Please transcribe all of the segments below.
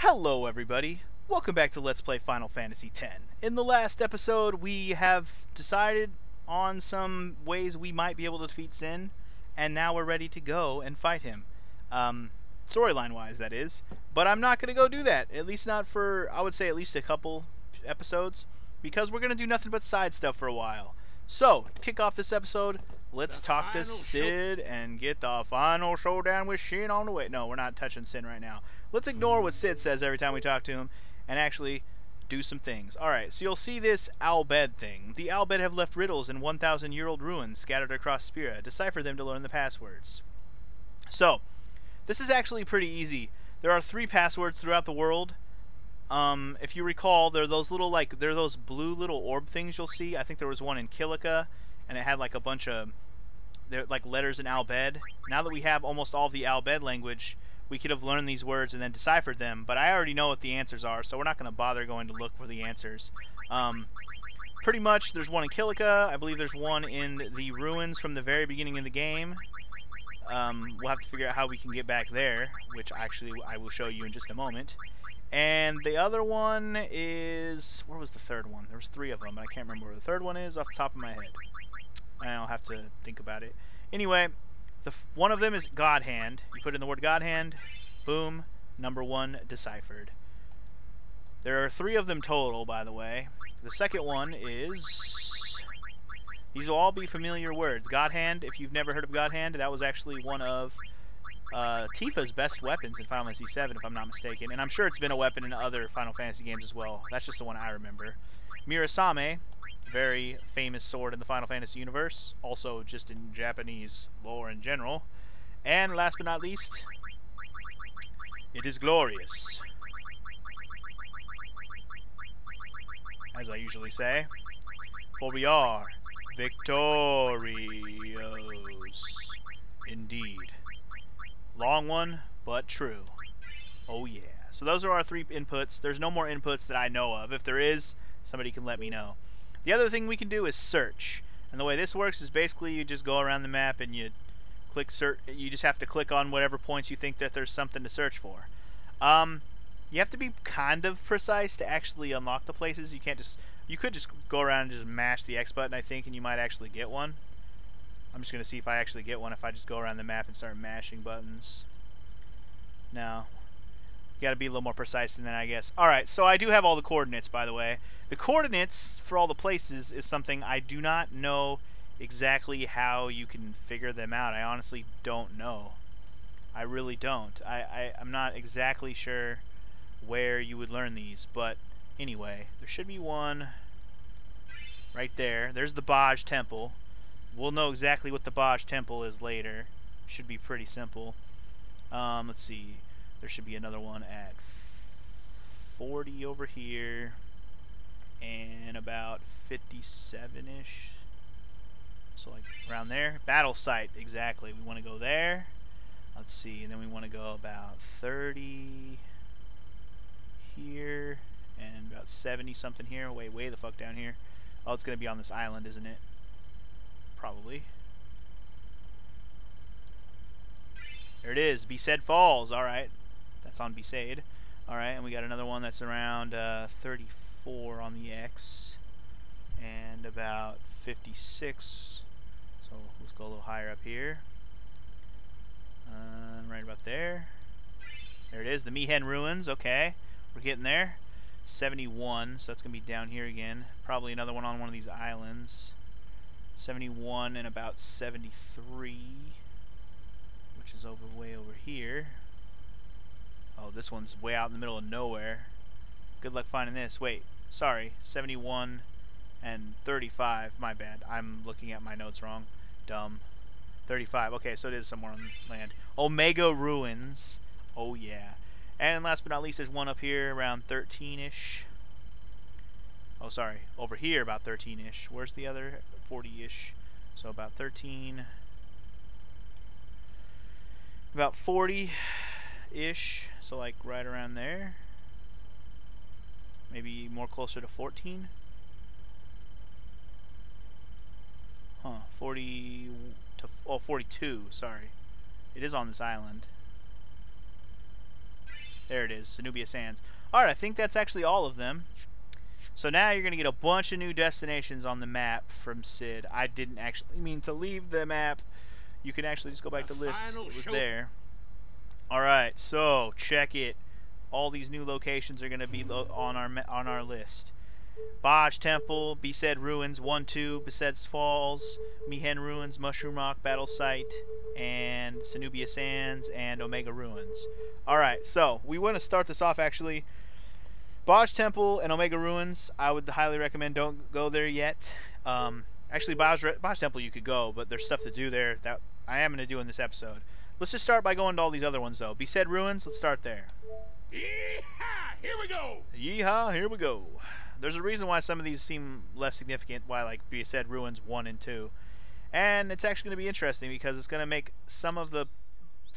Hello everybody, welcome back to Let's Play Final Fantasy X. In the last episode we have decided on some ways we might be able to defeat Sin, and now we're ready to go and fight him. Storyline wise that is, but I'm not going to go do that, at least not for, I would say at least a couple episodes, because we're going to do nothing but side stuff for a while. So, to kick off this episode, let's talk to Sid and get the final showdown with Sin on the way. No, we're not touching Sin right now. Let's ignore what Sid says every time we talk to him and actually do some things. Alright, so you'll see this Al-Bhed thing. The Al-Bhed have left riddles in 1,000-year-old ruins scattered across Spira. Decipher them to learn the passwords. So, this is actually pretty easy. There are 3 passwords throughout the world. If you recall, they're those little, they're those blue little orb things you'll see. I think there was one in Kilika, and it had like a bunch of, they're like letters in Al-Bhed. Now that we have almost all of the Al-Bhed language, we could have learned these words and then deciphered them, but I already know what the answers are, so we're not going to bother going to look for the answers. Pretty much, there's one in Kilika. I believe there's one in the ruins from the very beginning of the game. We'll have to figure out how we can get back there, which actually I will show you in just a moment. And the other one is... where was the third one? There was 3 of them, but I can't remember where the third one is off the top of my head. I'll have to think about it. Anyway, one of them is God Hand. You put in the word God Hand, boom, number 1 deciphered. There are 3 of them total, by the way. The second one is... these will all be familiar words. God Hand, if you've never heard of God Hand, that was actually one of Tifa's best weapons in Final Fantasy VII, if I'm not mistaken. And I'm sure it's been a weapon in other Final Fantasy games as well. That's just the one I remember. Mirasame, very famous sword in the Final Fantasy universe. Also just in Japanese lore in general. And last but not least, it is glorious. As I usually say. For we are victorious. Indeed. Long one, but true. Oh yeah. So those are our 3 inputs. There's no more inputs that I know of. If there is, somebody can let me know. The other thing we can do is search. And the way this works is basically you just go around the map and you click search. You just have to click on whatever points you think that there's something to search for. You have to be kind of precise to actually unlock the places. You can't just... you could just go around and just mash the X button, I think, and you might actually get one. I'm just going to see if I actually get one if I just go around the map and start mashing buttons. No. You got to be a little more precise than that, I guess. Alright, so I do have all the coordinates, by the way. The coordinates for all the places is something I do not know exactly how you can figure them out. I honestly don't know. I really don't. I'm not exactly sure where you would learn these, but anyway, there should be one right there. There's the Baj Temple. We'll know exactly what the Baj Temple is later. Should be pretty simple. Let's see. There should be another one at 40 over here. And about 57-ish. So like around there. Battle site, exactly. We want to go there. Let's see. And then we want to go about 30 here. And about 70 something here. Way the fuck down here. Oh, it's going to be on this island, isn't it? Probably. There it is. Besaid Falls. Alright. That's on Besaid. Alright, and we got another one that's around 34 on the X. And about 56. So let's go a little higher up here. Right about there. There it is. The Mihen Ruins. Okay. We're getting there. 71. So that's going to be down here again. Probably another one on one of these islands. 71 and about 73, which is way over here. Oh, this one's way out in the middle of nowhere. Good luck finding this. Wait, sorry, 71 and 35. My bad. I'm looking at my notes wrong. Dumb. 35. Okay, so it is somewhere on land. Omega Ruins. Oh yeah. And last but not least, there's one up here around 13-ish. Oh, sorry. Over here, about 13-ish. Where's the other? 40-ish. So about 13. About 40-ish. So like right around there. Maybe more closer to 14. Huh. 40 to... oh, 42. Sorry. It is on this island. There it is, Zenubia Sands. Alright, I think that's actually all of them. So now you're going to get a bunch of new destinations on the map from Sid. I didn't actually mean to leave the map. You can actually just go back to list. It was there. Alright, so check it. All these new locations are going to be on our list. Baj Temple, Besaid Ruins 1-2, Besaid's Falls, Mihen Ruins, Mushroom Rock Battle Site, and Zenubia Sands, and Omega Ruins. Alright, so we want to start this off actually. Baj Temple and Omega Ruins, I would highly recommend don't go there yet. Actually, Baj Temple you could go, but there's stuff to do there that I am going to do in this episode. Let's just start by going to all these other ones, though. Besaid Ruins, let's start there. Yeehaw! Here we go! Yeehaw! Here we go. There's a reason why some of these seem less significant, why like Besaid Ruins 1 and 2. And it's actually going to be interesting because it's going to make some of the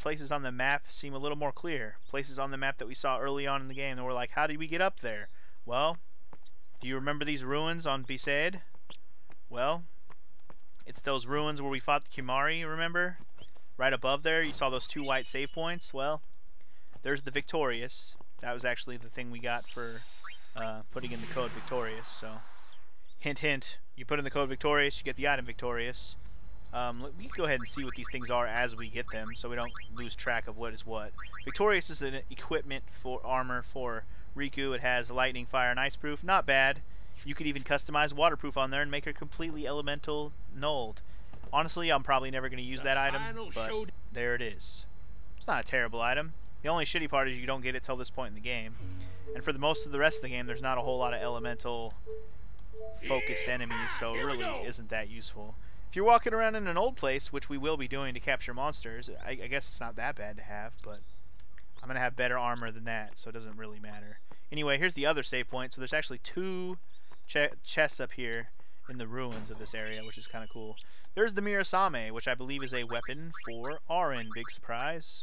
places on the map seem a little more clear. Places on the map that we saw early on in the game that were like, how did we get up there? Well, do you remember these ruins on Besaid? Well, it's those ruins where we fought the Kimari, remember? Right above there, you saw those 2 white save points. Well, there's the Victorious. That was actually the thing we got for putting in the code Victorious. So, hint, hint. You put in the code Victorious, you get the item Victorious. We can go ahead and see what these things are as we get them, so we don't lose track of what is what. Victorious is an equipment for armor for Riku. It has lightning, fire, and ice proof. Not bad. You could even customize waterproof on there and make her completely elemental nulled. Honestly, I'm probably never going to use that item, but there it is. It's not a terrible item. The only shitty part is you don't get it till this point in the game. And for the most of the rest of the game, there's not a whole lot of elemental focused enemies, so it really isn't that useful. If you're walking around in an old place, which we will be doing to capture monsters, I guess it's not that bad to have, but I'm going to have better armor than that, so it doesn't really matter. Anyway, here's the other save point. So there's actually 2 chests up here in the ruins of this area, which is kind of cool. There's the Mirasame, which I believe is a weapon for Auron. Big surprise.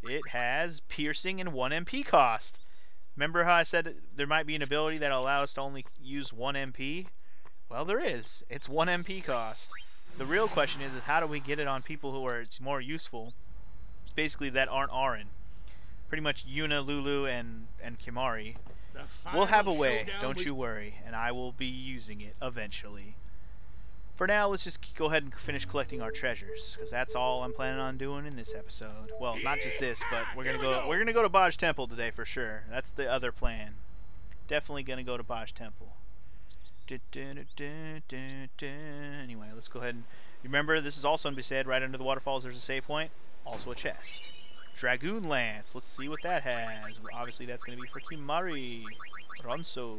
It has piercing and 1 MP cost. Remember how I said there might be an ability that allows us to only use 1 MP? Well, there is. It's 1 MP cost. The real question is how do we get it on people who are more useful, basically that aren't Auron? Pretty much Yuna, Lulu, and Kimari. We'll have a way, don't you worry, and I will be using it eventually. For now, let's just go ahead and finish collecting our treasures, because that's all I'm planning on doing in this episode. Well, not just this, but we're gonna go to Baj Temple today for sure. That's the other plan. Definitely gonna go to Baj Temple. Anyway, let's go ahead and remember this is also in Besaid. Right under the waterfalls there's a save point, also a chest. Dragoon Lance, let's see what that has. Obviously that's going to be for Kimari. Ronso.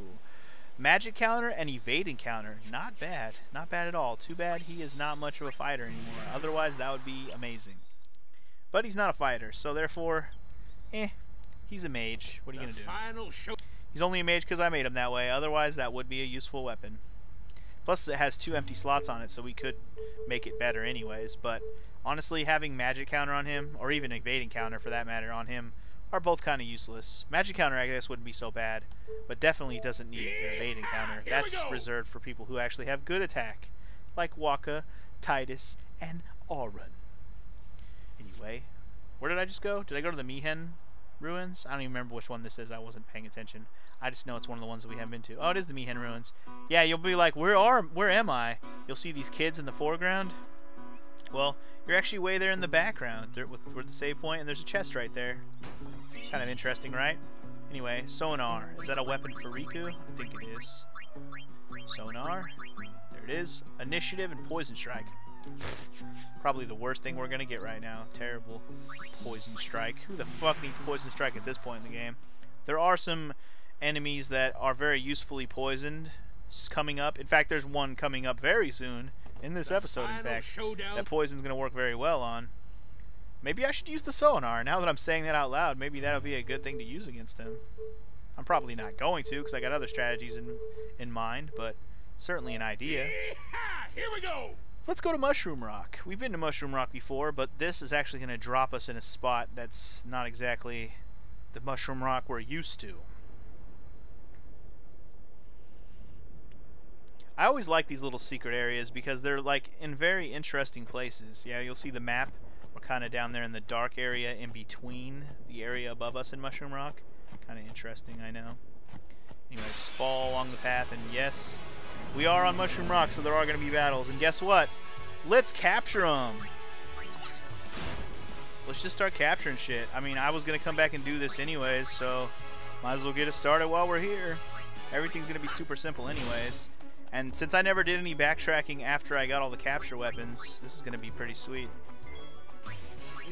Magic counter and evading counter, not bad, not bad at all. Too bad he is not much of a fighter anymore, otherwise that would be amazing. But he's not a fighter, so therefore he's a mage. What are you going to do? He's only a mage because I made him that way. Otherwise, that would be a useful weapon. Plus, it has 2 empty slots on it, so we could make it better anyways. But honestly, having magic counter on him, or even evading counter for that matter on him, are both kind of useless. Magic counter, I guess, wouldn't be so bad, but definitely doesn't need an evading counter. That's reserved for people who actually have good attack, like Waka, Titus, and Auron. Anyway, where did I just go? Did I go to the Mihen Ruins? I don't even remember which one this is. I wasn't paying attention. I just know it's one of the ones that we haven't been to. Oh, it is the Mihen Ruins. Yeah, you'll be like, where am I? You'll see these kids in the foreground. Well, you're actually way there in the background. With the save point, and there's a chest right there. Kind of interesting, right? Anyway, sonar. Is that a weapon for Riku? I think it is. Sonar. There it is. Initiative and poison strike. Probably the worst thing we're gonna get right now. Terrible. Poison strike. Who the fuck needs poison strike at this point in the game? There are some enemies that are very usefully poisoned coming up. In fact, there's one coming up very soon in this episode, in fact, that poison's gonna work very well on. Maybe I should use the sonar. Now that I'm saying that out loud, maybe that'll be a good thing to use against him. I'm probably not going to, because I got other strategies in mind, but certainly an idea. Here we go! Let's go to Mushroom Rock. We've been to Mushroom Rock before, but this is actually going to drop us in a spot that's not exactly the Mushroom Rock we're used to. I always like these little secret areas because they're like in very interesting places. Yeah, you'll see the map We're kind of down there in the dark area in between the area above us and Mushroom Rock. Kind of interesting, I know. Anyway, just fall along the path, and yes, we are on Mushroom Rock, so there are going to be battles. And guess what? Let's capture them! Let's just start capturing shit. I mean, I was going to come back and do this anyways, so might as well get it started while we're here. Everything's going to be super simple anyways. And since I never did any backtracking after I got all the capture weapons, this is going to be pretty sweet.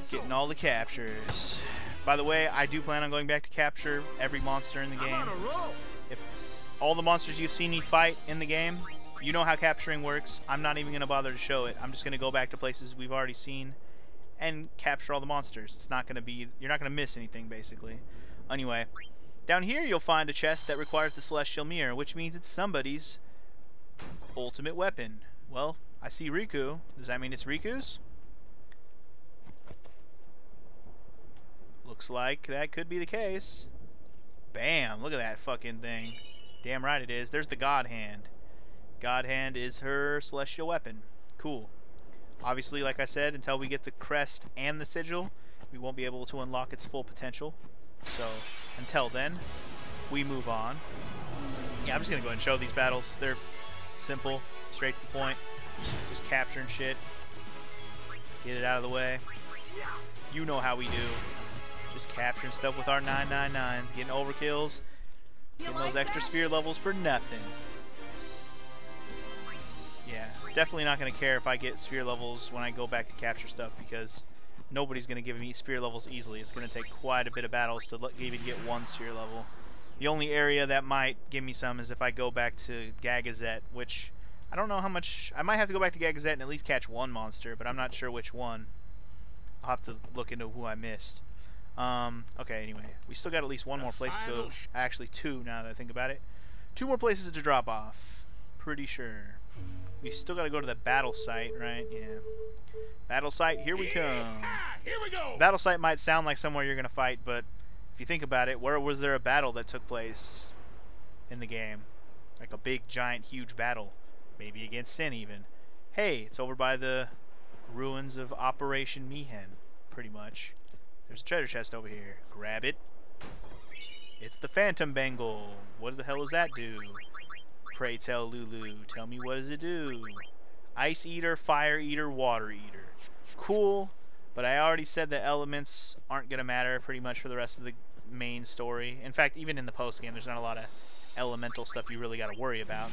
Getting all the captures. By the way, I do plan on going back to capture every monster in the game. If all the monsters you've seen me fight in the game, you know how capturing works. I'm not even going to bother to show it. I'm just going to go back to places we've already seen and capture all the monsters. It's not going to be, you're not going to miss anything basically. Anyway, down here you'll find a chest that requires the Celestial Mirror, which means it's somebody's ultimate weapon. Well, I see Riku. Does that mean it's Riku's? Looks like that could be the case. Bam! Look at that fucking thing. Damn right it is. There's the God Hand. God Hand is her celestial weapon. Cool. Obviously, like I said, until we get the crest and the sigil, we won't be able to unlock its full potential. So, until then, we move on. Yeah, I'm just gonna go ahead and show these battles. They're simple, straight to the point. Just capturing shit. Get it out of the way. You know how we do. Just capturing stuff with our 999s, getting overkills, getting those extra sphere levels for nothing. Yeah, definitely not going to care if I get sphere levels when I go back to capture stuff, because nobody's going to give me sphere levels easily. It's going to take quite a bit of battles to even get one sphere level. The only area that might give me some is if I go back to Gagazet, which I don't know how much. I might have to go back to Gagazet and at least catch one monster, but I'm not sure which one. I'll have to look into who I missed. Okay, anyway, we still got at least one more place to go. Actually, two now that I think about it. Two more places to drop off. Pretty sure. We still got to go to the battle site, right? Yeah. Battle site, here we come. Here we go. Battle site might sound like somewhere you're going to fight, but if you think about it, where was there a battle that took place in the game? Like a big, giant, huge battle. Maybe against Sin, even. Hey, it's over by the ruins of Operation Mihen, pretty much. There's a treasure chest over here. Grab it. It's the Phantom Bangle. What the hell does that do? Pray tell Lulu. Tell me, what does it do? Ice Eater, Fire Eater, Water Eater. Cool, but I already said that elements aren't going to matter pretty much for the rest of the main story. In fact, even in the post-game, there's not a lot of elemental stuff you really got to worry about.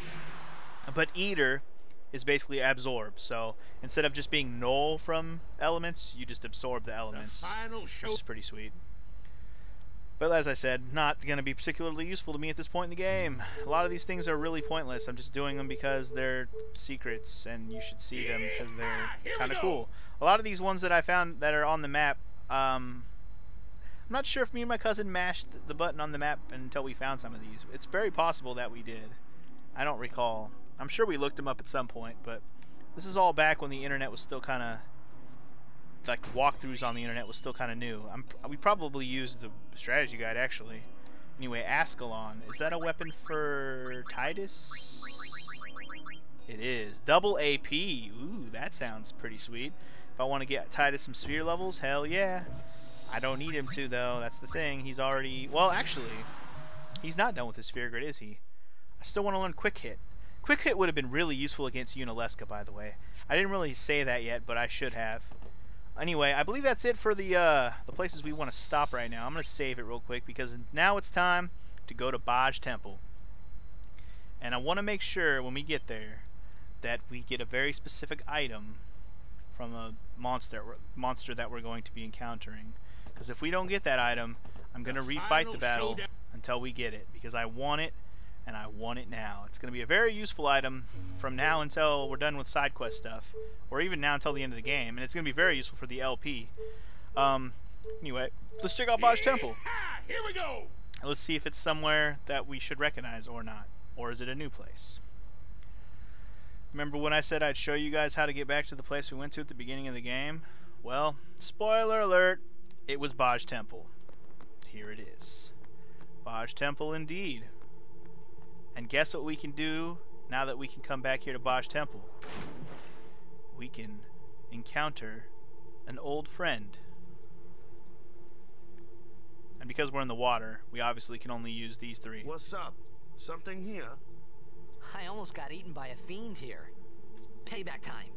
But Eater is basically absorb, so instead of just being null from elements, you just absorb the elements, which is pretty sweet. But as I said, not going to be particularly useful to me at this point in the game. A lot of these things are really pointless. I'm just doing them because they're secrets, and you should see them because they're kind of cool. A lot of these ones that I found that are on the map, I'm not sure if me and my cousin mashed the button on the map until we found some of these. It's very possible that we did. I don't recall. I'm sure we looked them up at some point, but this is all back when the internet was still kind of, like, walkthroughs on the internet was still kind of new. We probably used the strategy guide, actually. Anyway, Ascalon. Is that a weapon for Titus? It is. Double AP. Ooh, that sounds pretty sweet. If I want to get Titus some sphere levels, hell yeah. I don't need him to, though. That's the thing. He's already... Well, actually, he's not done with his sphere grid, is he? I still want to learn Quick Hit. Quick Hit would have been really useful against Unalesca, by the way. I didn't really say that yet, but I should have. Anyway, I believe that's it for the places we want to stop right now. I'm going to save it real quick because now it's time to go to Baj Temple. And I want to make sure when we get there that we get a very specific item from a monster that we're going to be encountering. Because if we don't get that item, I'm going to refight the battle until we get it. Because I want it. And I want it now. It's going to be a very useful item from now until we're done with side quest stuff, or even now until the end of the game, and it's going to be very useful for the LP. Anyway, let's check out Baj Temple. Here we go. Let's see if it's somewhere that we should recognize or not, or is it a new place? Remember when I said I'd show you guys how to get back to the place we went to at the beginning of the game? Well, spoiler alert, it was Baj Temple. Here it is. Baj Temple indeed. And guess what we can do now that we can come back here to Baj Temple? We can encounter An old friend. And because we're in the water, we obviously can only use these three. What's up? Something here? I almost got eaten by a fiend here. Payback time.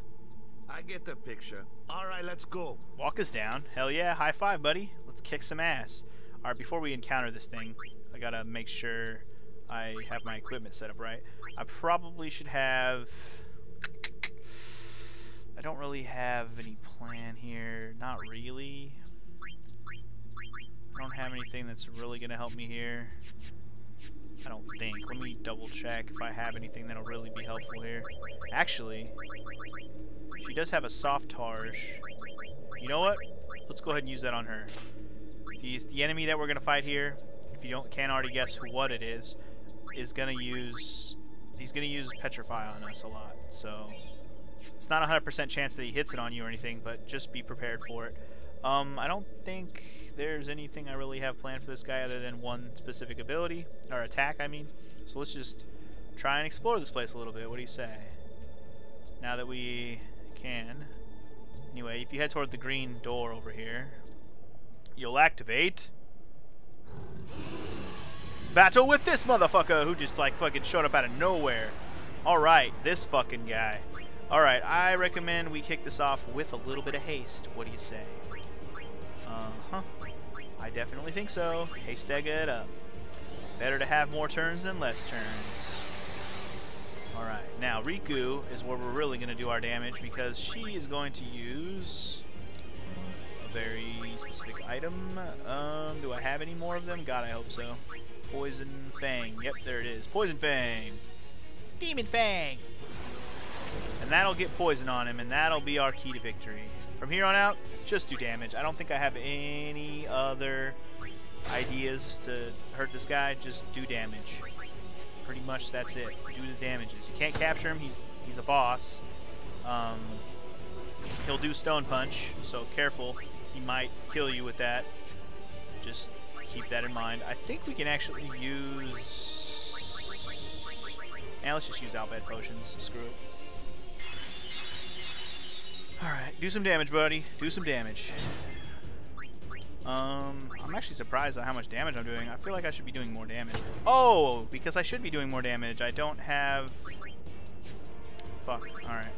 I get the picture. Alright, let's go. Walk us down. Hell yeah, high five, buddy. Let's kick some ass. Alright, before we encounter this thing, I gotta make sure I have my equipment set up right. I probably should have... I don't really have any plan here. Not really. I don't have anything that's really gonna help me here. I don't think. Let me double check if I have anything that'll really be helpful here. Actually, she does have a soft targe. You know what? Let's go ahead and use that on her. The enemy that we're gonna fight here, if you can't already guess what it is gonna use. He's gonna use Petrify on us a lot. So it's not a 100% chance that he hits it on you or anything, but just be prepared for it. I don't think there's anything I really have planned for this guy other than one specific ability, or attack, I mean. So let's just try and explore this place a little bit. What do you say? Now that we can. Anyway, if you head toward the green door over here, you'll activate battle with this motherfucker who just like fucking showed up out of nowhere. Alright, this fucking guy. Alright, I recommend we kick this off with a little bit of haste. What do you say? Uh-huh. I definitely think so. Hashtag it up. Better to have more turns than less turns. Alright, now Riku is where we're really going to do our damage because she is going to use a very specific item. Do I have any more of them? God, I hope so. Poison Fang. Yep, there it is. Poison Fang. Demon Fang. And that'll get poison on him, and that'll be our key to victory. From here on out, just do damage. I don't think I have any other ideas to hurt this guy. Just do damage. Pretty much that's it. Do the damages. You can't capture him. He's a boss. He'll do Stone Punch, so careful. He might kill you with that. Just keep that in mind. I think we can actually use... let's just use Albed Potions. Screw it. Alright, do some damage, buddy. Do some damage. I'm actually surprised at how much damage I'm doing. I feel like I should be doing more damage. Oh, because I should be doing more damage. I don't have... Fuck. Alright.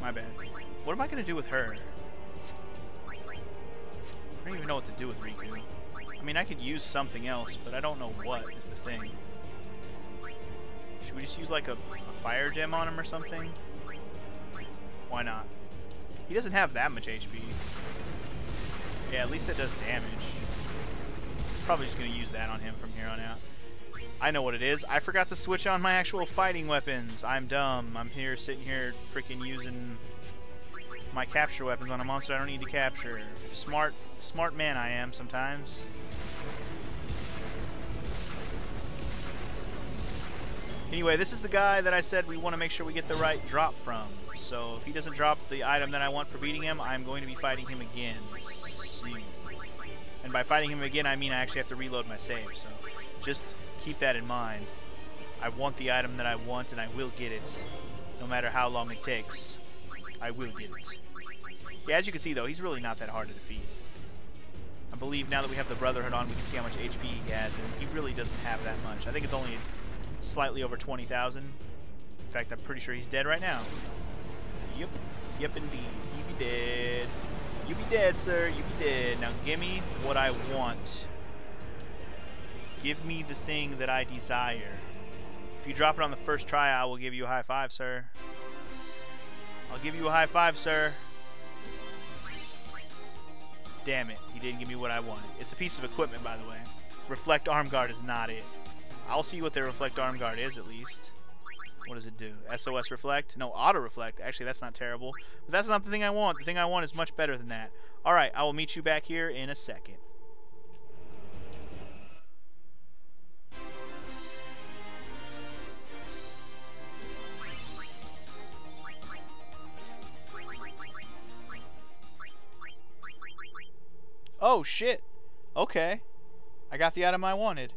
My bad. What am I going to do with her? I don't even know what to do with Riku. I mean, I could use something else, but I don't know what is the thing. Should we just use like a fire gem on him or something? Why not? He doesn't have that much HP. Yeah, at least it does damage. Probably just going to use that on him from here on out. I know what it is. I forgot to switch on my actual fighting weapons. I'm dumb. I'm here sitting here freaking using my capture weapons on a monster I don't need to capture. Smart man I am sometimes. Anyway, this is the guy that I said we want to make sure we get the right drop from. So if he doesn't drop the item that I want for beating him, I'm going to be fighting him again. And by fighting him again, I mean I actually have to reload my save. So just keep that in mind. I want the item that I want, and I will get it. No matter how long it takes, I will get it. Yeah, as you can see, though, he's really not that hard to defeat. I believe now that we have the Brotherhood on, we can see how much HP he has, and he really doesn't have that much. I think it's only slightly over 20,000. In fact, I'm pretty sure he's dead right now. Yep. Yep, indeed. You be dead. You be dead, sir. You be dead. Now, give me what I want. Give me the thing that I desire. If you drop it on the first try, I will give you a high five, sir. I'll give you a high five, sir. Damn it. He didn't give me what I wanted. It's a piece of equipment, by the way. Reflect Arm Guard is not it. I'll see what the Reflect Arm Guard is, at least. What does it do? SOS Reflect? No, Auto Reflect. Actually, that's not terrible. But that's not the thing I want. The thing I want is much better than that. Alright, I will meet you back here in a second. Oh, shit. Okay. I got the item I wanted.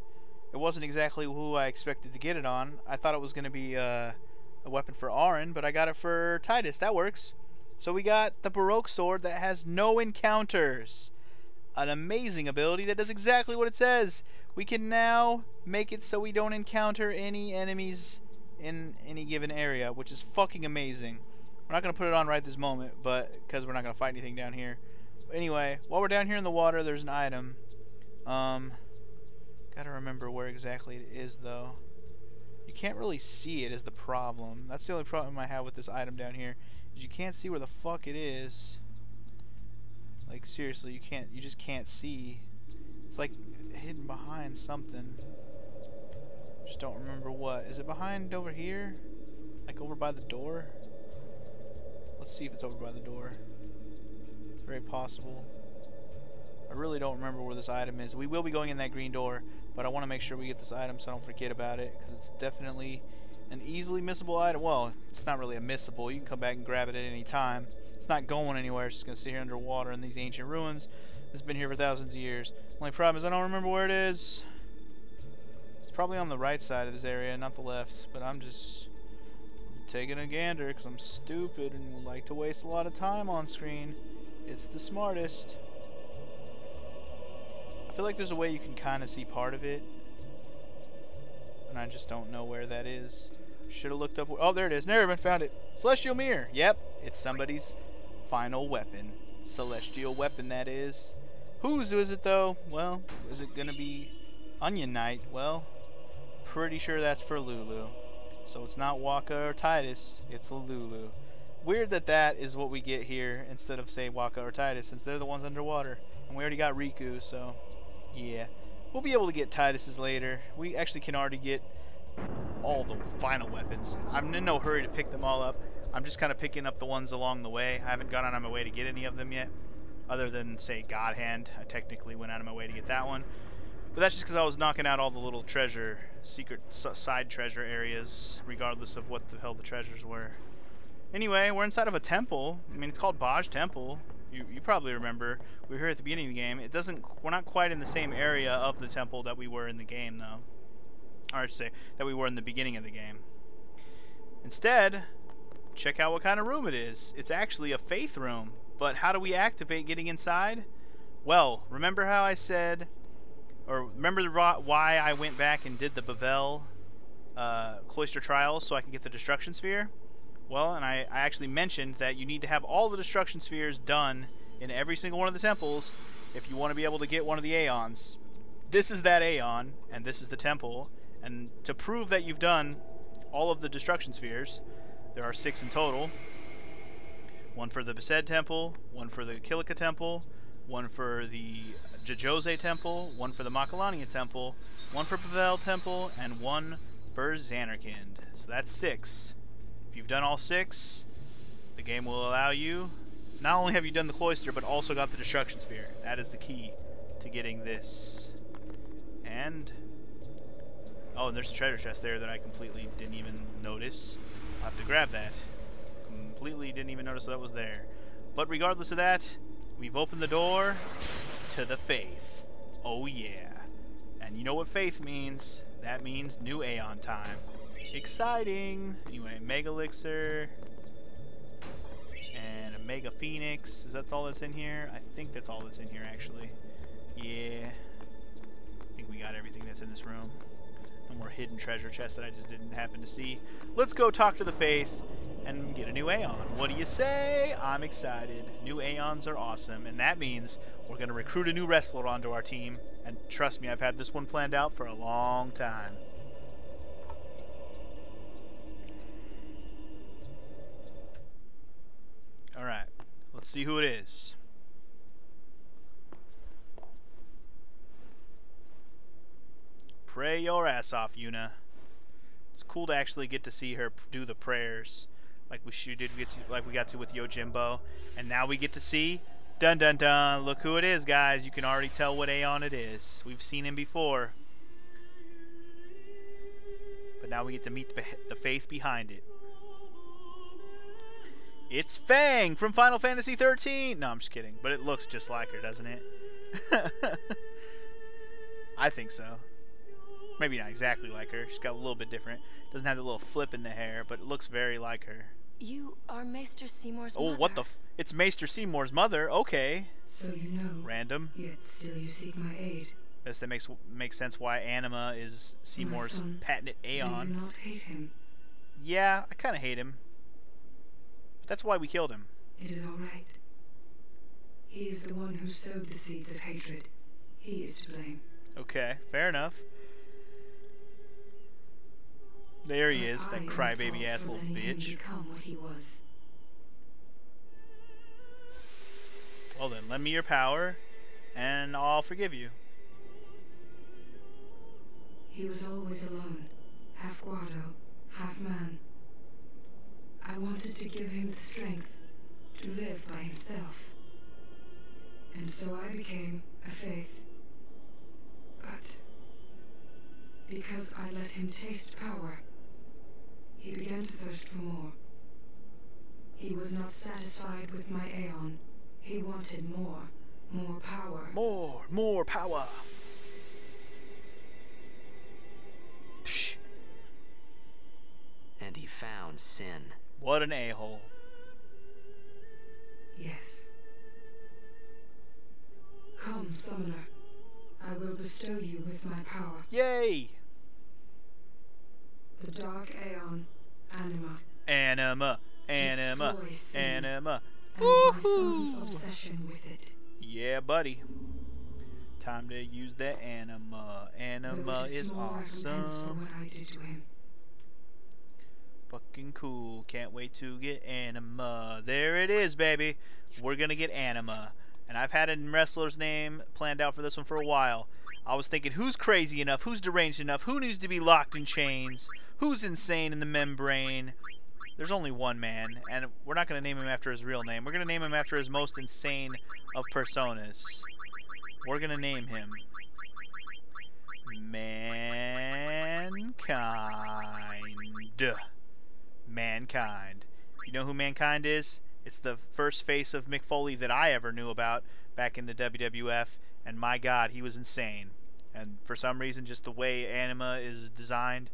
It wasn't exactly who I expected to get it on. I thought it was going to be a weapon for Auron, but I got it for Titus. That works. So we got the Baroque sword that has no encounters. An amazing ability that does exactly what it says. We can now make it so we don't encounter any enemies in any given area, which is fucking amazing. We're not going to put it on right this moment, but because we're not going to fight anything down here. But anyway, while we're down here in the water, there's an item. Gotta remember where exactly it is, though. You can't really see it is the problem. That's the only problem I have with this item down here. Is you can't see where the fuck it is. Like, seriously, you just can't see. It's like hidden behind something. Just don't remember what. Is it behind over here? Like over by the door? Let's see if it's over by the door. It's very possible. I really don't remember where this item is. We will be going in that green door, but I want to make sure we get this item so I don't forget about it, because it's definitely an easily missable item. Well, it's not really a missable. You can come back and grab it at any time. It's not going anywhere. It's just going to sit here underwater in these ancient ruins. It's been here for thousands of years. Only problem is I don't remember where it is. It's probably on the right side of this area, not the left, but I'm just taking a gander because I'm stupid and like to waste a lot of time on screen. It's the smartest. I feel like there's a way you can kind of see part of it, and I just don't know where that is. Should have looked up. Oh, there it is. Never even found it. Celestial Mirror. Yep, it's somebody's final weapon. Celestial weapon, that is. Whose is it, though? Well, is it going to be Onion Knight? Well, pretty sure that's for Lulu. So it's not Waka or Titus. It's Lulu. Weird that that is what we get here instead of, say, Waka or Titus, since they're the ones underwater. And we already got Riku, so yeah. We'll be able to get Titus's later. We actually can already get all the final weapons. I'm in no hurry to pick them all up. I'm just kind of picking up the ones along the way. I haven't gone out of my way to get any of them yet, other than, say, God Hand. I technically went out of my way to get that one. But that's just because I was knocking out all the little treasure, secret side treasure areas, regardless of what the hell the treasures were. Anyway, we're inside of a temple. I mean, it's called Baj Temple. You probably remember. We were here at the beginning of the game. We're not quite in the same area of the temple that we were in the game, though. Or I should say, that we were in the beginning of the game. Instead, check out what kind of room it is. It's actually a faith room. But how do we activate getting inside? Well, remember how I said, or remember why I went back and did the Bavel Cloister Trials so I could get the Destruction Sphere? Well, and I actually mentioned that you need to have all the Destruction Spheres done in every single one of the temples if you want to be able to get one of the Aeons. This is that Aeon, and this is the temple. And to prove that you've done all of the Destruction Spheres, there are 6 in total. One for the Besaid Temple, one for the Kilika Temple, one for the Jajose Temple, one for the Makalania Temple, one for Pavel Temple, and one for Xanarkand. So that's 6. If you've done all 6, the game will allow you, not only have you done the Cloister, but also got the Destruction Sphere. That is the key to getting this. And oh, and there's a treasure chest there that I completely didn't even notice. I'll have to grab that. Completely didn't even notice that was there. But regardless of that, we've opened the door to the faith. Oh yeah. And you know what faith means? That means new Aeon time. Exciting! Anyway, Mega Elixir and a Mega Phoenix. Is that all that's in here? I think that's all that's in here, actually. Yeah. I think we got everything that's in this room. No more hidden treasure chests that I just didn't happen to see. Let's go talk to the Faith and get a new Aeon. What do you say? I'm excited. New Aeons are awesome, and that means we're going to recruit a new wrestler onto our team. And trust me, I've had this one planned out for a long time. Alright, let's see who it is. Pray your ass off, Yuna. It's cool to actually get to see her do the prayers, like we got to with Yojimbo, and now we get to see. Dun dun dun! Look who it is, guys. You can already tell what Aeon it is. We've seen him before, but now we get to meet the faith behind it. It's Fang from Final Fantasy 13. No, I'm just kidding. But it looks just like her, doesn't it? I think so. Maybe not exactly like her. She's got a little bit different. Doesn't have the little flip in the hair, but it looks very like her. You are Maester Seymour's Oh, mother. what the it's Maester Seymour's mother. Okay. So you know. Random. Yet still you seek my aid. Guess that makes sense why Anima is Seymour's My son, patented Do you Aeon. not hate him? Yeah, I kind of hate him. But that's why we killed him. It is all right. He is the one who sowed the seeds of hatred. He is to blame. Okay, fair enough. There he is, that crybaby ass little bitch. Him become what he was. Well then, lend me your power, and I'll forgive you. He was always alone, half Guardo, half man. I wanted to give him the strength to live by himself. And so I became a faith. But because I let him taste power, he began to thirst for more. He was not satisfied with my Aeon. He wanted more power. More power. Psh. And he found sin. What an a-hole. Yes. Come, summoner. I will bestow you with my power. Yay! The Dark Aeon, Anima, Anima, Anima, Destroy sin. Anima. and my son's Woohoo! obsession with it. Yeah, buddy. Time to use that Anima. Anima There was a is small recompense for awesome. what I did to him. Fucking cool. Can't wait to get Anima. There it is, baby. We're gonna get Anima. And I've had a wrestler's name planned out for this one for a while. I was thinking, who's crazy enough? Who's deranged enough? Who needs to be locked in chains? Who's insane in the membrane? There's only one man, and we're not going to name him after his real name. We're going to name him after his most insane of personas. We're going to name him Mankind. Mankind. You know who Mankind is? It's the first face of Mick Foley that I ever knew about back in the WWF, and my god, he was insane. And for some reason, just the way Anima is designed,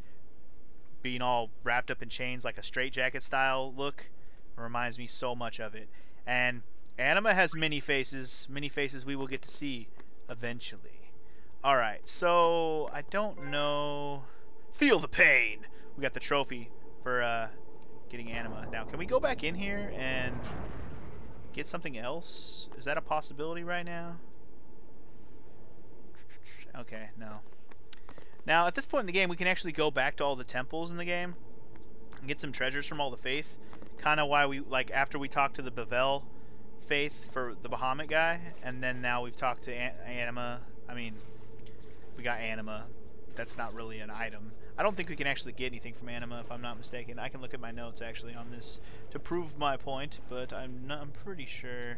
being all wrapped up in chains like a straitjacket style look, reminds me so much of it. And Anima has many faces we will get to see eventually. Alright, so I don't know. Feel the pain! We got the trophy for getting Anima. Now, can we go back in here and get something else? Is that a possibility right now? Okay, no. Now, at this point in the game, we can actually go back to all the temples in the game and get some treasures from all the faith. Kind of why we, like, after we talked to the Bavel faith for the Bahamut guy, and then now we've talked to Anima. I mean, we got Anima. That's not really an item. I don't think we can actually get anything from Anima, if I'm not mistaken. I can look at my notes, actually, on this to prove my point, but I'm pretty sure...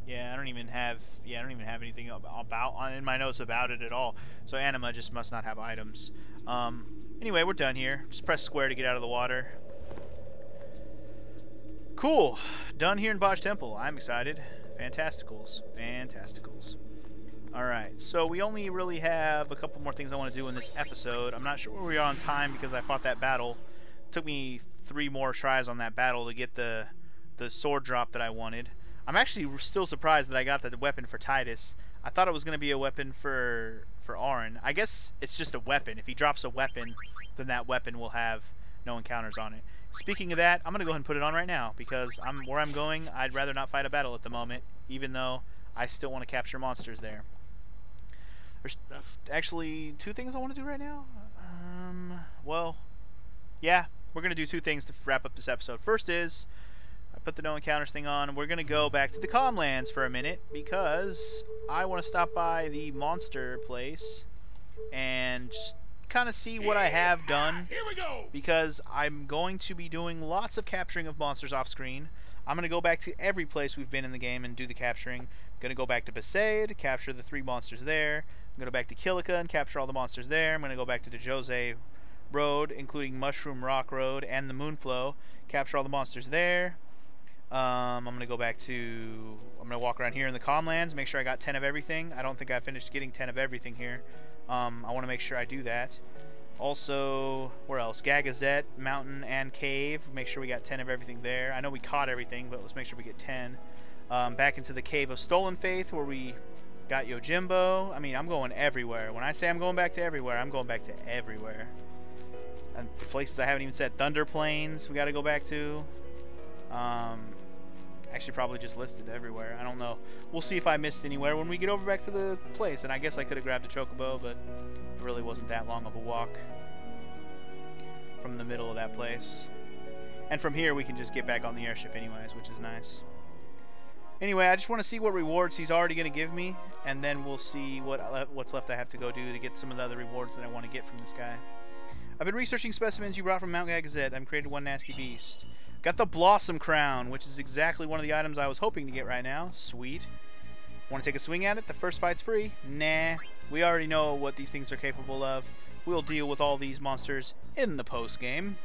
Yeah, I don't even have anything in my notes about it at all. So Anima just must not have items. Anyway, we're done here. Just press square to get out of the water. Cool. Done here in Botch Temple. I'm excited. Fantasticals. Fantasticals. Alright, so we only really have a couple more things I want to do in this episode. I'm not sure where we are on time because I fought that battle. It took me 3 more tries on that battle to get the sword drop that I wanted. I'm actually still surprised that I got the weapon for Titus. I thought it was going to be a weapon for Auron. I guess it's just a weapon. If he drops a weapon, then that weapon will have no encounters on it. Speaking of that, I'm going to go ahead and put it on right now because where I'm going, I'd rather not fight a battle at the moment, even though I still want to capture monsters there. There's actually 2 things I want to do right now. Well, yeah, we're going to do 2 things to wrap up this episode. First is... put the no encounters thing on. We're going to go back to the Calmlands for a minute because I want to stop by the monster place and just kind of see what I have done. Here we go. Because I'm going to be doing lots of capturing of monsters off screen. I'm going to go back to every place we've been in the game and do the capturing. I'm going to go back to Besaid, capture the 3 monsters there. I'm going to go back to Kilika and capture all the monsters there. I'm going to go back to the Jose Road, including Mushroom Rock Road and the Moonflow, capture all the monsters there. I'm going to go back to... I'm going to walk around here in the Calmlands, make sure I got 10 of everything. I don't think I finished getting 10 of everything here. I want to make sure I do that. Also, where else? Gagazette, Mountain, and Cave. Make sure we got 10 of everything there. I know we caught everything, but let's make sure we get 10. Back into the Cave of Stolen Faith, where we got Yojimbo. I mean, I'm going everywhere. When I say I'm going back to everywhere, I'm going back to everywhere. And places I haven't even said. Thunder Plains, we got to go back to. Actually, probably just listed everywhere. I don't know. We'll see if I missed anywhere when we get over back to the place. And I guess I could have grabbed a chocobo, but it really wasn't that long of a walk from the middle of that place. And from here, we can just get back on the airship anyways, which is nice. Anyway, I just want to see what rewards he's already going to give me, and then we'll see what's left I have to go do to get some of the other rewards that I want to get from this guy. I've been researching specimens you brought from Mount Gagazette. I've created one nasty beast. Got the Blossom Crown, which is exactly one of the items I was hoping to get right now. Sweet. Want to take a swing at it? The first fight's free? Nah. We already know what these things are capable of. We'll deal with all these monsters in the post-game.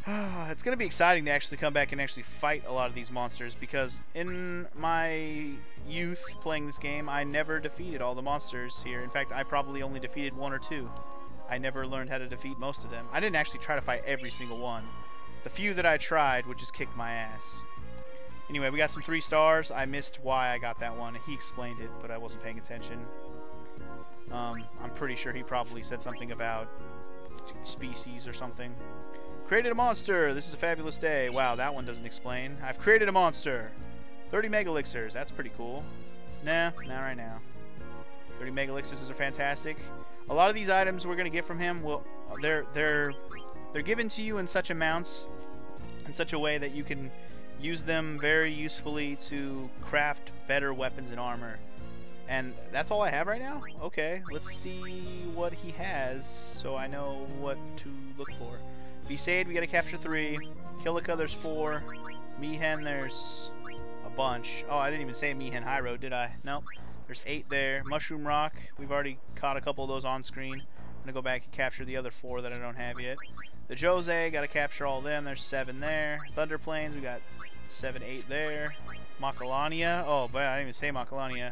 It's going to be exciting to actually come back and actually fight a lot of these monsters, because in my youth playing this game, I never defeated all the monsters here. In fact, I probably only defeated 1 or 2. I never learned how to defeat most of them. I didn't actually try to fight every single one. The few that I tried would just kick my ass. Anyway, we got some 3 stars. I missed why I got that one. He explained it, but I wasn't paying attention. I'm pretty sure he probably said something about species or something. Created a monster. This is a fabulous day. Wow, that one doesn't explain. I've created a monster. 30 mega elixirs. That's pretty cool. Nah, not right now. 30 mega elixirs are fantastic. A lot of these items we're gonna get from him, well, they're given to you in such amounts, in such a way that you can use them very usefully to craft better weapons and armor. And that's all I have right now? Okay, let's see what he has so I know what to look for. Besaid, we gotta capture 3. Killica, there's 4. Mihen, there's a bunch. Oh, I didn't even say Mihen High Road, did I? Nope. There's 8 there. Mushroom Rock, we've already caught a couple of those on screen. I'm gonna go back and capture the other 4 that I don't have yet. The Jose, gotta capture all of them. There's 7 there. Thunder Plains, we got 7, 8 there. Macalania, oh, but I didn't even say Macalania.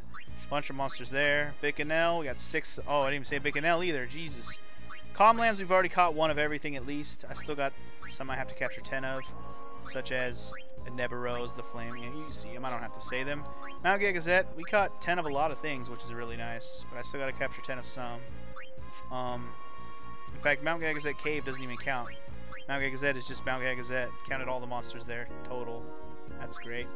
Bunch of monsters there. Bicanel, we got 6. Oh, I didn't even say Bicanel either. Jesus. Comlands, we've already caught 1 of everything at least. I still got some I have to capture 10 of, such as the Neberos, the Flame. You see them, I don't have to say them. Mount Gagazette, we caught 10 of a lot of things, which is really nice, but I still got to capture 10 of some. In fact, Mount Gagazette Cave doesn't even count. Mount Gagazette is just Mount Gagazette. Counted all the monsters there total. That's great.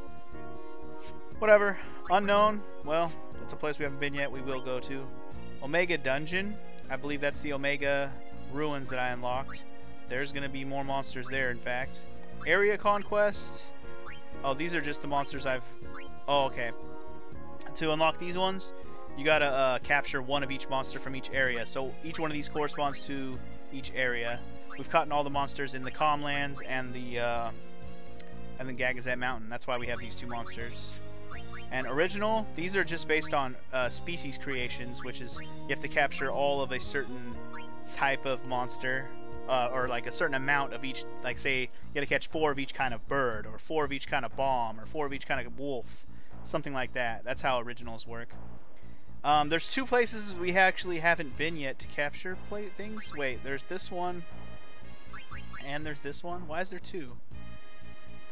Whatever. Unknown, well, that's a place we haven't been yet. We will go to. Omega Dungeon. I believe that's the Omega Ruins that I unlocked. There's going to be more monsters there, in fact. Area Conquest. Oh, these are just the monsters I've... Oh, okay. To unlock these ones, you got to capture 1 of each monster from each area. So each one of these corresponds to each area. We've caught all the monsters in the Comlands and the Gagazette Mountain. That's why we have these 2 monsters. And original, these are just based on species creations, which is you have to capture all of a certain type of monster, or like a certain amount of each. Like say you got to catch 4 of each kind of bird, or 4 of each kind of bomb, or 4 of each kind of wolf, something like that. That's how originals work. There's 2 places we actually haven't been yet to capture things. Wait, there's this one, and there's this one. Why is there 2?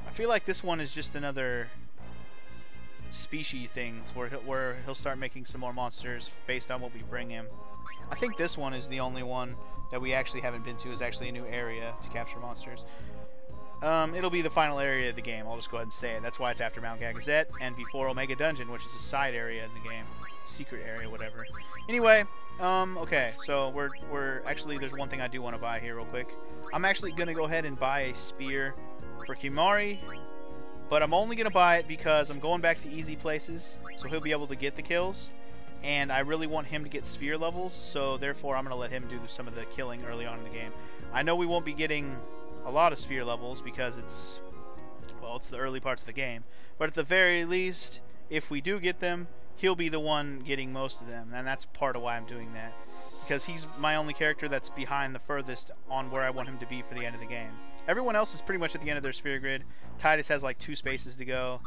I feel like this one is just another species things where he'll start making some more monsters based on what we bring him. I think this one is the only one that we actually haven't been to, is actually a new area to capture monsters. It'll be the final area of the game. I'll just go ahead and say it. That's why it's after Mount Gagazette and before Omega Dungeon, which is a side area in the game, secret area, whatever. Anyway, okay, so we're actually, there's one thing I do want to buy here real quick. I'm actually gonna go ahead and buy a spear for Kimari. But I'm only going to buy it because I'm going back to easy places, so he'll be able to get the kills. And I really want him to get sphere levels, so therefore I'm going to let him do some of the killing early on in the game. I know we won't be getting a lot of sphere levels because it's the early parts of the game. But at the very least, if we do get them, he'll be the one getting most of them. And that's part of why I'm doing that. Because he's my only character that's behind the furthest on where I want him to be for the end of the game. Everyone else is pretty much at the end of their sphere grid. Titus has like 2 spaces to go.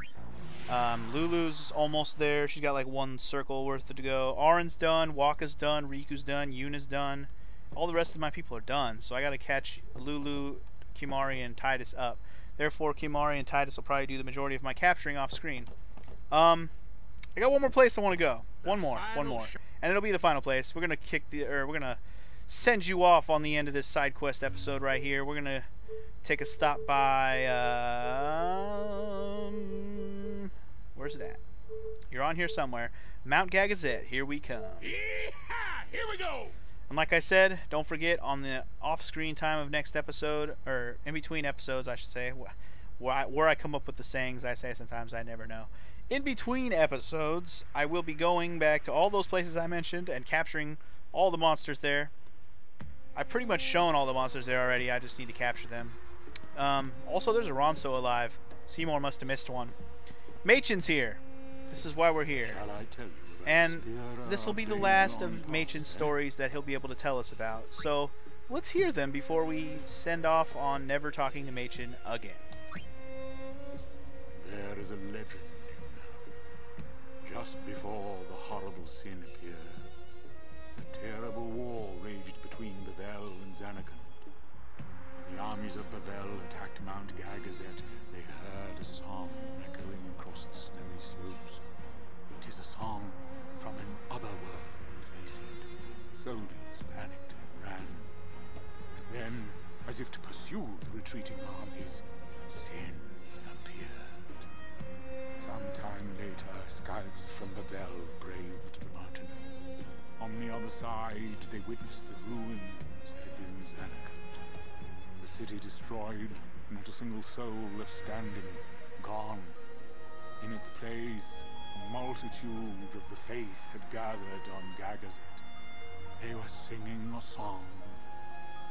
Lulu's almost there. She's got like 1 circle worth to go. Auron's done. Waka's done. Riku's done. Yuna's done. all the rest of my people are done, so I gotta catch Lulu, Kimari, and Titus up. Therefore, Kimari and Titus will probably do the majority of my capturing off screen. I got one more place I want to go. One more. And it'll be the final place. We're gonna send you off on the end of this side quest episode right here. We're gonna take a stop by where's it at? You're on here somewhere. Mount Gagazet. Here we come. Yeehaw! Here we go! And like I said, don't forget on the off-screen time of next episode, or in between episodes, I should say, where I come up with the sayings I say sometimes, I never know. In between episodes, I will be going back to all those places I mentioned and capturing all the monsters there. I've pretty much shown all the monsters there already. I just need to capture them. Also, there's a Ronso alive. Seymour must have missed one. Machen's here. This is why we're here. Shall I tell you about And Spira this will be the Blaze last on of Machen's past, stories that he'll be able to tell us about. So let's hear them before we send off on never talking to Machen again. There is a legend, you know. Just before the horrible sin appeared, a terrible war raged between Bavel and Zanarkand. When the armies of Bavel attacked Mount Gagazet, they heard a song echoing across the snowy slopes. It is a song from an other world, they said. The soldiers panicked and ran. And then, as if to pursue the retreating armies, sin appeared. Sometime later, scouts from Bavel braved the mountain. On the other side, they witnessed the ruins that had been Zanarkand. The city destroyed, not a single soul left standing, gone. In its place, a multitude of the faith had gathered on Gagazet. They were singing a song.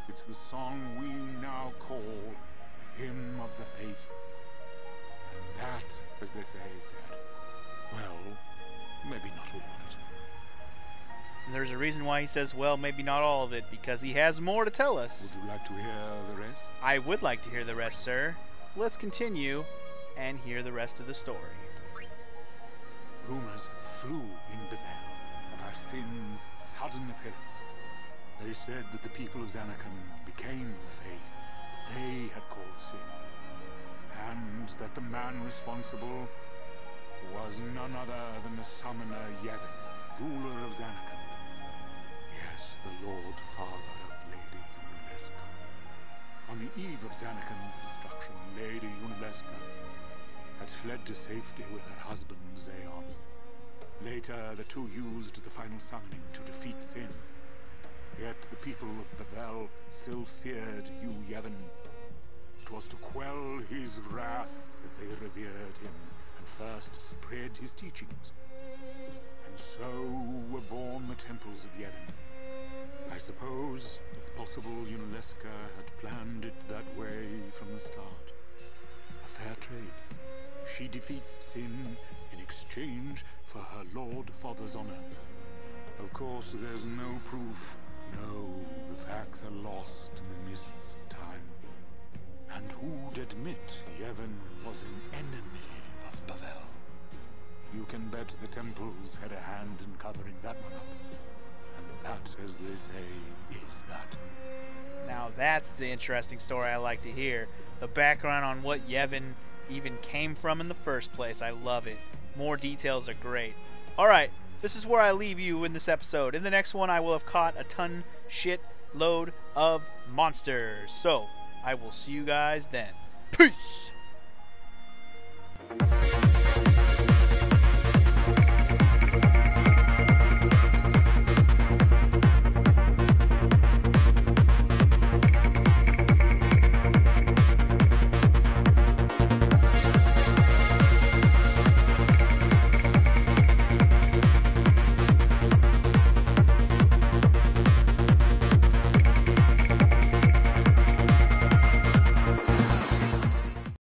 It's the song we now call the Hymn of the Faith. And that, as they say, is dead. Well, maybe not all of it. And there's a reason why he says, well, maybe not all of it, because he has more to tell us. Would you like to hear the rest? I would like to hear the rest, sir. Let's continue and hear the rest of the story. Rumors flew in Bavel about Sin's sudden appearance. They said that the people of Zanarkand became the faith that they had called Sin, and that the man responsible was none other than the summoner Yevon, ruler of Zanarkand. Yes, the Lord Father of Lady Yunalesca. On the eve of Zanarkand's destruction, Lady Yunalesca had fled to safety with her husband Zeon. Later, the two used the final summoning to defeat Sin. Yet the people of Bavel still feared Yevon. It was to quell his wrath that they revered him and first spread his teachings. And so were born the temples of Yevon. I suppose it's possible Yunalesca had planned it that way from the start. A fair trade. She defeats Sin in exchange for her Lord Father's honor. Of course, there's no proof. No, the facts are lost in the mists of time. And who'd admit Yevon was an enemy of Bavel? You can bet the temples had a hand in covering that one up. And that, as they say, is that. Now that's the interesting story I like to hear. The background on what Yevon even came from in the first place. I love it. More details are great. Alright, this is where I leave you in this episode. In the next one, I will have caught a ton shit load of monsters. So, I will see you guys then. Peace!